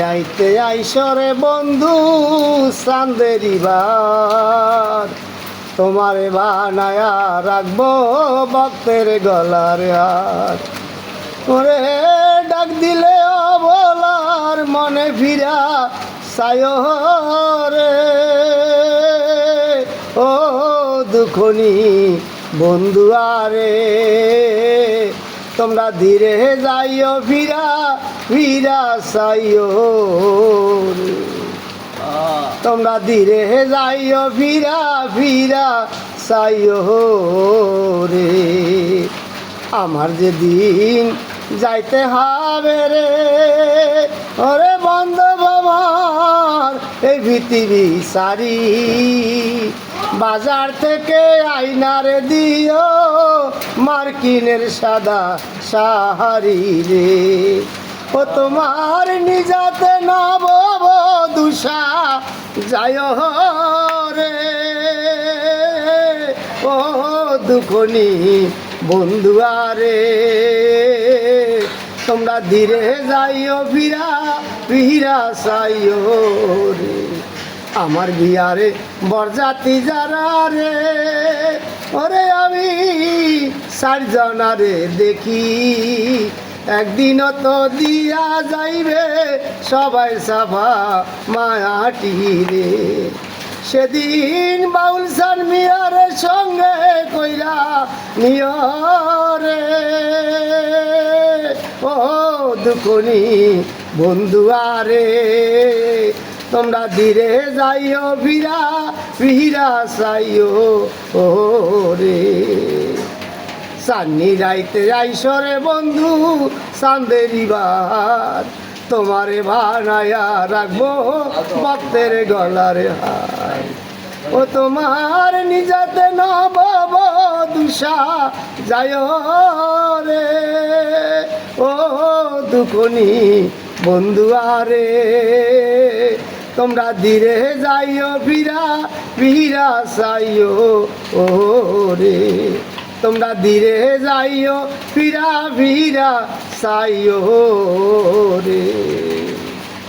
রাইতে আইসরে বন্ধু চাঁদেরি বার, তোমারে বানায়া রাখবো ভক্তের গলার হার। ওরে ডাক দিলে অবলার মনে ফিরা সায় রে, ও দুখনি বন্ধু আরে তোমরা ধীরে যাইও ফিরা ফিরা সাইও রে, তোমরা ধীরে যাইও ফিরা ফিরা সাইও রে। আমার যে দিন যাইতে হবে রে, ওরে বান্ধব আমার এই পৃথিবী সারি, বাজার থেকে আইনারে দিও মার্কিনের সাদা সাহারি রে। ও তোমার নিজাতে নব দুষা যায় রে, ও দুখনি বন্ধু আরে তোমরা ধীরে যাইও ফিরা ফিরা সাইও রে। আমার বিয়ারে বরজাতি যারা রে, ওরে আমি চারজনারে দেখি, একদিনও তো দিয়া যাইবে সবাই সাফা মায়াটি রে। সেদিন বাউল সান মিয়ারের সঙ্গে কইরা নিয় রে, ও দুখনি বন্ধু আরে তোমরা ধীরে যাইও ফিরা ফিরা সাইও ও রে। চান্নি রাইতে আইসরে বন্ধু চাঁদেরি বার, তোমারে বানায়া রাখবো ভক্তের গলার হার। ও তোমার নিজাতে নব দুষা যায় রে, ও দুখনি বন্ধু আরে তোমরা ধীরে যাইও ফিরা ফিরা সাইও ও রে, তোমরা ধীরে যাইও ফিরা ফিরা সাইও রে।